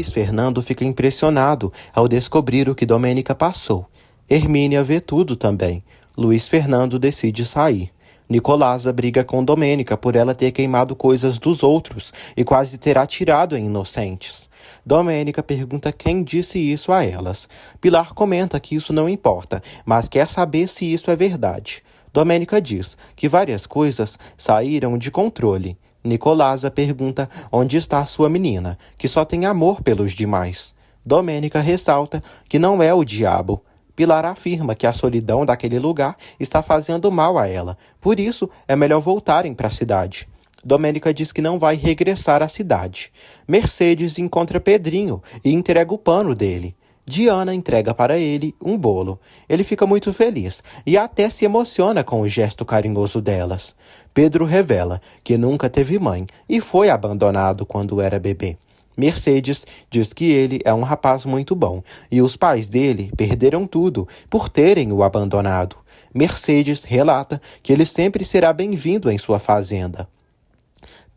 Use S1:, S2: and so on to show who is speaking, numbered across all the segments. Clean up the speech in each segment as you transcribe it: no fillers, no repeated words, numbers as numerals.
S1: Luiz Fernando fica impressionado ao descobrir o que Domênica passou. Hermínia vê tudo também. Luiz Fernando decide sair. Nicolása briga com Domênica por ela ter queimado coisas dos outros e quase ter atirado em inocentes. Domênica pergunta quem disse isso a elas. Pilar comenta que isso não importa, mas quer saber se isso é verdade. Domênica diz que várias coisas saíram de controle. Nicolása pergunta onde está sua menina, que só tem amor pelos demais. Domênica ressalta que não é o diabo. Pilar afirma que a solidão daquele lugar está fazendo mal a ela, por isso é melhor voltarem para a cidade. Domênica diz que não vai regressar à cidade. Mercedes encontra Pedrinho e entrega o pano dele. Diana entrega para ele um bolo. Ele fica muito feliz e até se emociona com o gesto carinhoso delas. Pedro revela que nunca teve mãe e foi abandonado quando era bebê. Mercedes diz que ele é um rapaz muito bom e os pais dele perderam tudo por terem o abandonado. Mercedes relata que ele sempre será bem-vindo em sua fazenda.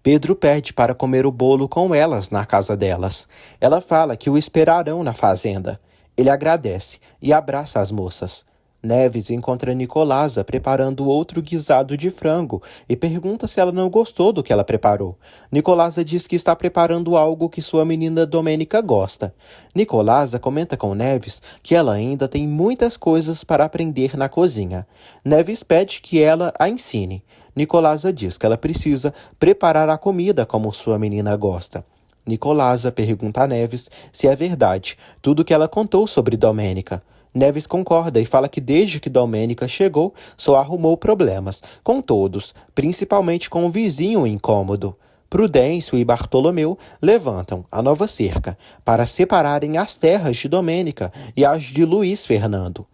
S1: Pedro pede para comer o bolo com elas na casa delas. Ela fala que o esperarão na fazenda. Ele agradece e abraça as moças. Neves encontra Nicolása preparando outro guisado de frango e pergunta se ela não gostou do que ela preparou. Nicolása diz que está preparando algo que sua menina Domênica gosta. Nicolása comenta com Neves que ela ainda tem muitas coisas para aprender na cozinha. Neves pede que ela a ensine. Nicolása diz que ela precisa preparar a comida como sua menina gosta. Nicolása pergunta a Neves se é verdade tudo que ela contou sobre Domênica. Neves concorda e fala que desde que Domênica chegou, só arrumou problemas, com todos, principalmente com o vizinho incômodo. Prudêncio e Bartolomeu levantam a nova cerca para separarem as terras de Domênica e as de Luiz Fernando.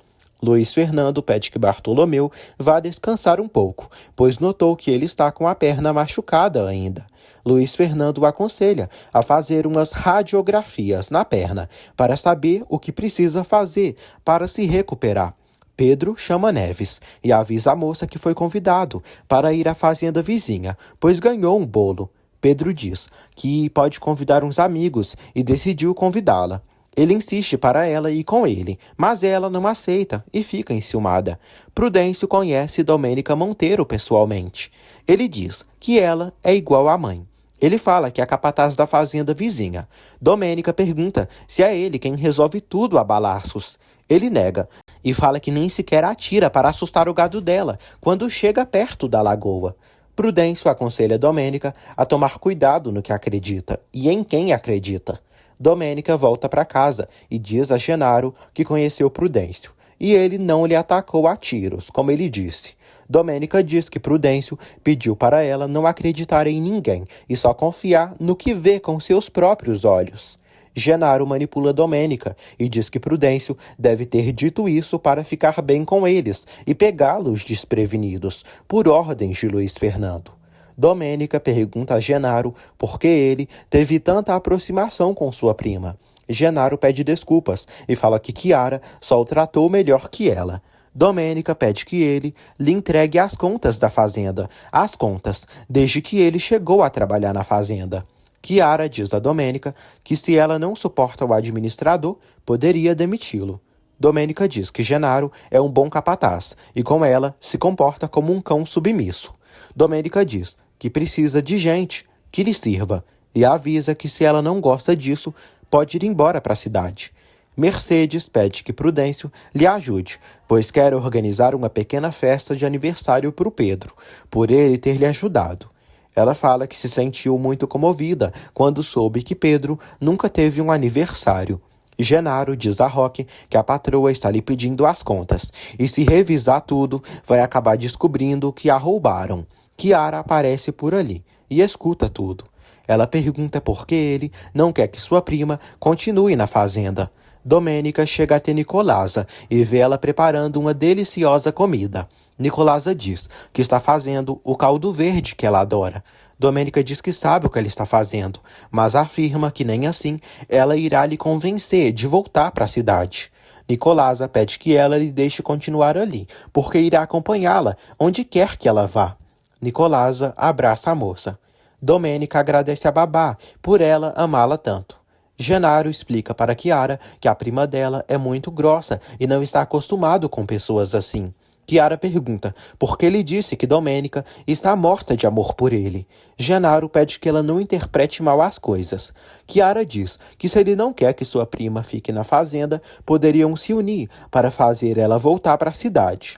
S1: Luiz Fernando pede que Bartolomeu vá descansar um pouco, pois notou que ele está com a perna machucada ainda. Luiz Fernando o aconselha a fazer umas radiografias na perna para saber o que precisa fazer para se recuperar. Pedro chama Neves e avisa a moça que foi convidado para ir à fazenda vizinha, pois ganhou um bolo. Pedro diz que pode convidar uns amigos e decidiu convidá-la. Ele insiste para ela ir com ele, mas ela não aceita e fica enciumada. Prudêncio conhece Domênica Monteiro pessoalmente. Ele diz que ela é igual à mãe. Ele fala que é capataz da fazenda vizinha. Domênica pergunta se é ele quem resolve tudo a balaços. Ele nega e fala que nem sequer atira para assustar o gado dela quando chega perto da lagoa. Prudêncio aconselha Domênica a tomar cuidado no que acredita e em quem acredita. Domênica volta para casa e diz a Genaro que conheceu Prudêncio, e ele não lhe atacou a tiros, como ele disse. Domênica diz que Prudêncio pediu para ela não acreditar em ninguém e só confiar no que vê com seus próprios olhos. Genaro manipula Domênica e diz que Prudêncio deve ter dito isso para ficar bem com eles e pegá-los desprevenidos, por ordens de Luiz Fernando. Domênica pergunta a Genaro por que ele teve tanta aproximação com sua prima. Genaro pede desculpas e fala que Chiara só o tratou melhor que ela. Domênica pede que ele lhe entregue as contas da fazenda, as contas, desde que ele chegou a trabalhar na fazenda. Chiara diz a Domênica que se ela não suporta o administrador, poderia demiti-lo. Domênica diz que Genaro é um bom capataz e com ela se comporta como um cão submisso. Domênica diz que precisa de gente que lhe sirva e avisa que se ela não gosta disso, pode ir embora para a cidade. Mercedes pede que Prudêncio lhe ajude, pois quer organizar uma pequena festa de aniversário para o Pedro, por ele ter lhe ajudado. Ela fala que se sentiu muito comovida quando soube que Pedro nunca teve um aniversário. Genaro diz a Roque que a patroa está lhe pedindo as contas, e se revisar tudo, vai acabar descobrindo que a roubaram. Chiara aparece por ali e escuta tudo. Ela pergunta por que ele não quer que sua prima continue na fazenda. Domênica chega até Nicolása e vê ela preparando uma deliciosa comida. Nicolása diz que está fazendo o caldo verde que ela adora. Domênica diz que sabe o que ela está fazendo, mas afirma que nem assim ela irá lhe convencer de voltar para a cidade. Nicolása pede que ela lhe deixe continuar ali, porque irá acompanhá-la onde quer que ela vá. Nicolása abraça a moça. Domênica agradece a babá por ela amá-la tanto. Genaro explica para Chiara que a prima dela é muito grossa e não está acostumado com pessoas assim. Chiara pergunta por que ele disse que Domênica está morta de amor por ele. Genaro pede que ela não interprete mal as coisas. Chiara diz que se ele não quer que sua prima fique na fazenda, poderiam se unir para fazer ela voltar para a cidade.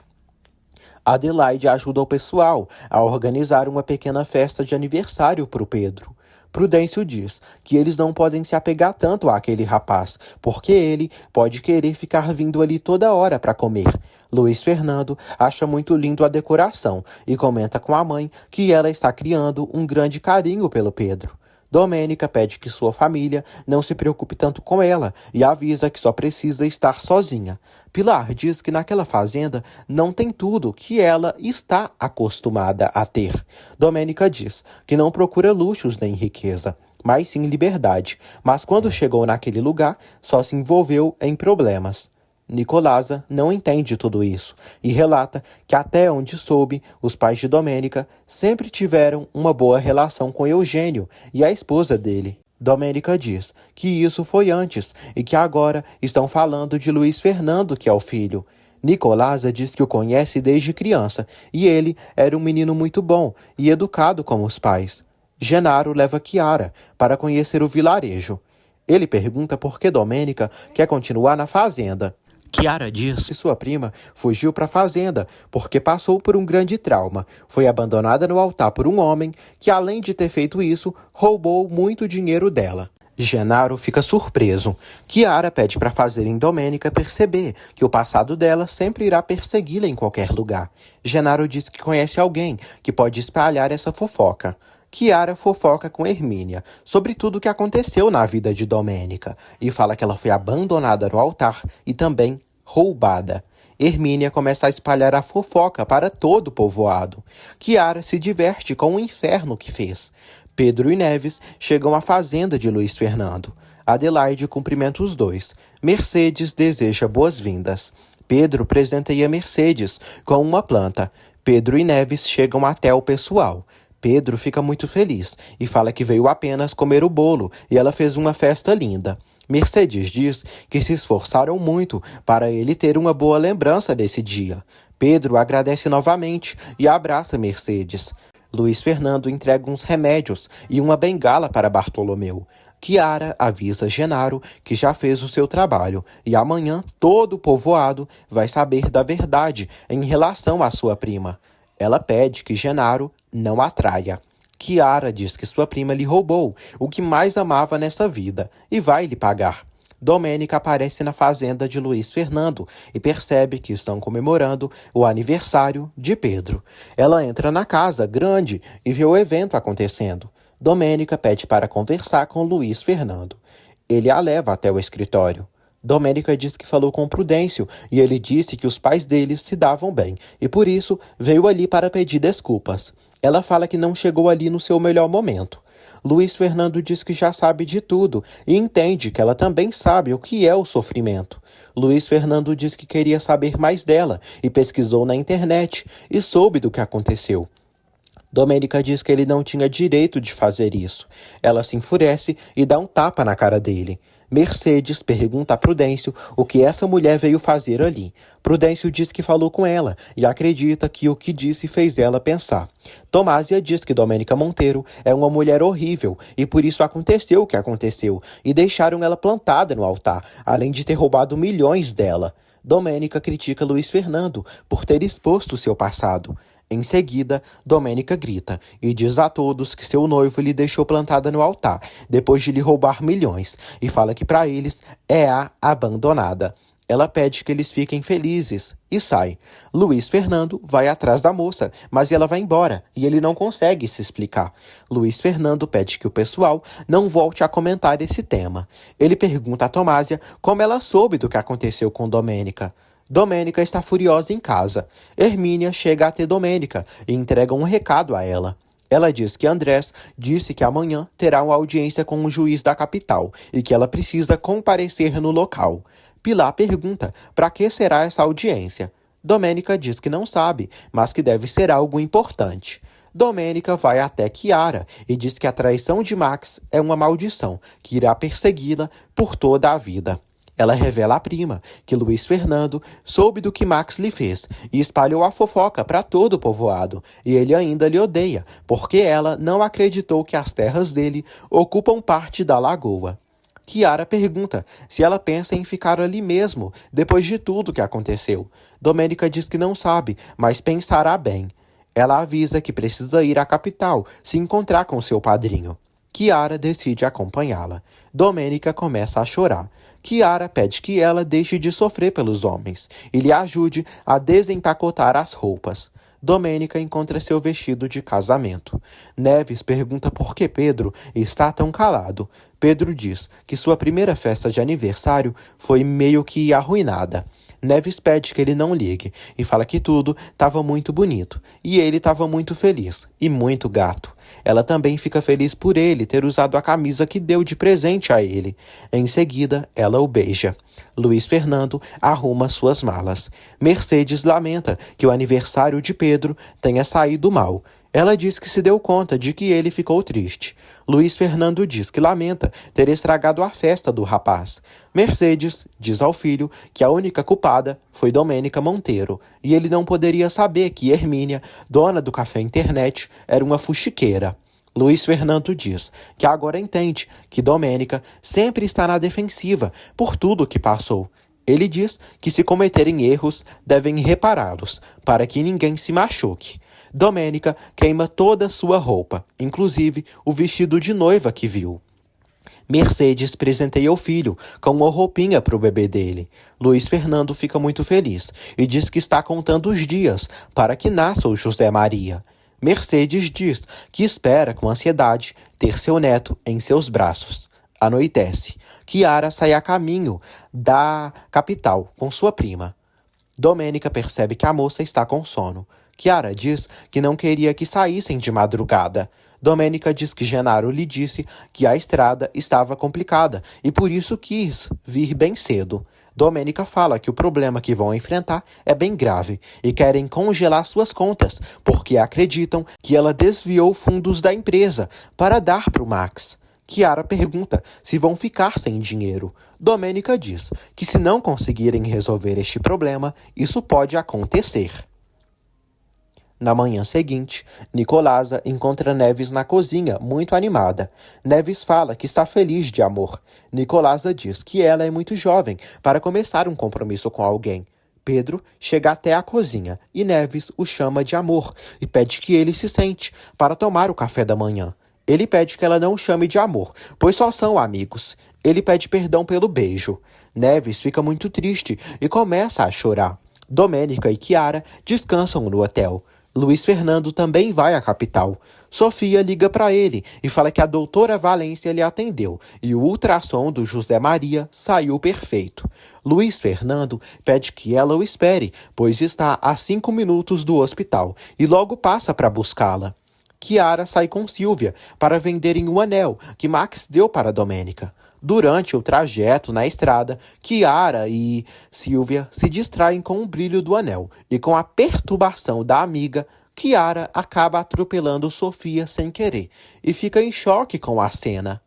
S1: Adelaide ajuda o pessoal a organizar uma pequena festa de aniversário para o Pedro. Prudêncio diz que eles não podem se apegar tanto àquele rapaz, porque ele pode querer ficar vindo ali toda hora para comer. Luiz Fernando acha muito lindo a decoração e comenta com a mãe que ela está criando um grande carinho pelo Pedro. Domênica pede que sua família não se preocupe tanto com ela e avisa que só precisa estar sozinha. Pilar diz que naquela fazenda não tem tudo que ela está acostumada a ter. Domênica diz que não procura luxos nem riqueza, mas sim liberdade, mas quando chegou naquele lugar só se envolveu em problemas. Nicolasa não entende tudo isso e relata que até onde soube, os pais de Domênica sempre tiveram uma boa relação com Eugênio e a esposa dele. Domênica diz que isso foi antes e que agora estão falando de Luiz Fernando, que é o filho. Nicolasa diz que o conhece desde criança e ele era um menino muito bom e educado como os pais. Genaro leva Chiara para conhecer o vilarejo. Ele pergunta por que Domênica quer continuar na fazenda. Chiara diz que sua prima fugiu para a fazenda porque passou por um grande trauma. Foi abandonada no altar por um homem que, além de ter feito isso, roubou muito dinheiro dela. Genaro fica surpreso. Chiara pede para fazerem Domênica perceber que o passado dela sempre irá persegui-la em qualquer lugar. Genaro diz que conhece alguém que pode espalhar essa fofoca. Chiara fofoca com Hermínia sobre tudo o que aconteceu na vida de Domênica e fala que ela foi abandonada no altar e também roubada. Hermínia começa a espalhar a fofoca para todo o povoado. Chiara se diverte com o inferno que fez. Pedro e Neves chegam à fazenda de Luiz Fernando. Adelaide cumprimenta os dois. Mercedes deseja boas-vindas. Pedro presenteia Mercedes com uma planta. Pedro e Neves chegam até o pessoal. Pedro fica muito feliz e fala que veio apenas comer o bolo e ela fez uma festa linda. Mercedes diz que se esforçaram muito para ele ter uma boa lembrança desse dia. Pedro agradece novamente e abraça Mercedes. Luiz Fernando entrega uns remédios e uma bengala para Bartolomeu. Chiara avisa Genaro que já fez o seu trabalho e amanhã todo o povoado vai saber da verdade em relação à sua prima. Ela pede que Genaro não a traia. Chiara diz que sua prima lhe roubou o que mais amava nessa vida e vai lhe pagar. Domênica aparece na fazenda de Luiz Fernando e percebe que estão comemorando o aniversário de Pedro. Ela entra na casa grande e vê o evento acontecendo. Domênica pede para conversar com Luiz Fernando. Ele a leva até o escritório. Domênica diz que falou com Prudêncio e ele disse que os pais deles se davam bem e por isso veio ali para pedir desculpas. Ela fala que não chegou ali no seu melhor momento. Luiz Fernando diz que já sabe de tudo e entende que ela também sabe o que é o sofrimento. Luiz Fernando diz que queria saber mais dela e pesquisou na internet e soube do que aconteceu. Domênica diz que ele não tinha direito de fazer isso. Ela se enfurece e dá um tapa na cara dele. Mercedes pergunta a Prudêncio o que essa mulher veio fazer ali. Prudêncio diz que falou com ela e acredita que o que disse fez ela pensar. Tomásia diz que Domênica Monteiro é uma mulher horrível e por isso aconteceu o que aconteceu e deixaram ela plantada no altar, além de ter roubado milhões dela. Domênica critica Luiz Fernando por ter exposto seu passado. Em seguida, Domênica grita e diz a todos que seu noivo lhe deixou plantada no altar, depois de lhe roubar milhões, e fala que para eles é a abandonada. Ela pede que eles fiquem felizes e sai. Luiz Fernando vai atrás da moça, mas ela vai embora e ele não consegue se explicar. Luiz Fernando pede que o pessoal não volte a comentar esse tema. Ele pergunta a Tomásia como ela soube do que aconteceu com Domênica. Domênica está furiosa em casa. Hermínia chega até Domênica e entrega um recado a ela. Ela diz que Andrés disse que amanhã terá uma audiência com um juiz da capital e que ela precisa comparecer no local. Pilar pergunta para que será essa audiência. Domênica diz que não sabe, mas que deve ser algo importante. Domênica vai até Chiara e diz que a traição de Max é uma maldição que irá persegui-la por toda a vida. Ela revela à prima que Luiz Fernando soube do que Max lhe fez e espalhou a fofoca para todo o povoado, e ele ainda lhe odeia, porque ela não acreditou que as terras dele ocupam parte da lagoa. Chiara pergunta se ela pensa em ficar ali mesmo, depois de tudo que aconteceu. Domênica diz que não sabe, mas pensará bem. Ela avisa que precisa ir à capital, se encontrar com seu padrinho. Chiara decide acompanhá-la. Domênica começa a chorar. Chiara pede que ela deixe de sofrer pelos homens e lhe ajude a desempacotar as roupas. Domênica encontra seu vestido de casamento. Neves pergunta por que Pedro está tão calado. Pedro diz que sua primeira festa de aniversário foi meio que arruinada. Neves pede que ele não ligue e fala que tudo estava muito bonito e ele estava muito feliz e muito gato. Ela também fica feliz por ele ter usado a camisa que deu de presente a ele. Em seguida, ela o beija. Luiz Fernando arruma suas malas. Mercedes lamenta que o aniversário de Pedro tenha saído mal. Ela diz que se deu conta de que ele ficou triste. Luiz Fernando diz que lamenta ter estragado a festa do rapaz. Mercedes diz ao filho que a única culpada foi Domênica Monteiro e ele não poderia saber que Hermínia, dona do café internet, era uma fuxiqueira. Luiz Fernando diz que agora entende que Domênica sempre está na defensiva por tudo o que passou. Ele diz que se cometerem erros, devem repará-los, para que ninguém se machuque. Domênica queima toda sua roupa, inclusive o vestido de noiva que viu. Mercedes presenteia o filho com uma roupinha para o bebê dele. Luiz Fernando fica muito feliz e diz que está contando os dias para que nasça o José Maria. Mercedes diz que espera com ansiedade ter seu neto em seus braços. Anoitece. Chiara sai a caminho da capital com sua prima. Domênica percebe que a moça está com sono. Chiara diz que não queria que saíssem de madrugada. Domênica diz que Genaro lhe disse que a estrada estava complicada e por isso quis vir bem cedo. Domênica fala que o problema que vão enfrentar é bem grave e querem congelar suas contas porque acreditam que ela desviou fundos da empresa para dar para o Max. Chiara pergunta se vão ficar sem dinheiro. Domênica diz que se não conseguirem resolver este problema, isso pode acontecer. Na manhã seguinte, Nicolasa encontra Neves na cozinha, muito animada. Neves fala que está feliz de amor. Nicolasa diz que ela é muito jovem para começar um compromisso com alguém. Pedro chega até a cozinha e Neves o chama de amor e pede que ele se sente para tomar o café da manhã. Ele pede que ela não o chame de amor, pois só são amigos. Ele pede perdão pelo beijo. Neves fica muito triste e começa a chorar. Domênica e Chiara descansam no hotel. Luiz Fernando também vai à capital. Sofia liga para ele e fala que a doutora Valência lhe atendeu e o ultrassom do José Maria saiu perfeito. Luiz Fernando pede que ela o espere, pois está a 5 minutos do hospital e logo passa para buscá-la. Chiara sai com Silvia para venderem o anel que Max deu para Domênica. Durante o trajeto na estrada, Chiara e Silvia se distraem com o brilho do anel e com a perturbação da amiga, Chiara acaba atropelando Sofia sem querer e fica em choque com a cena.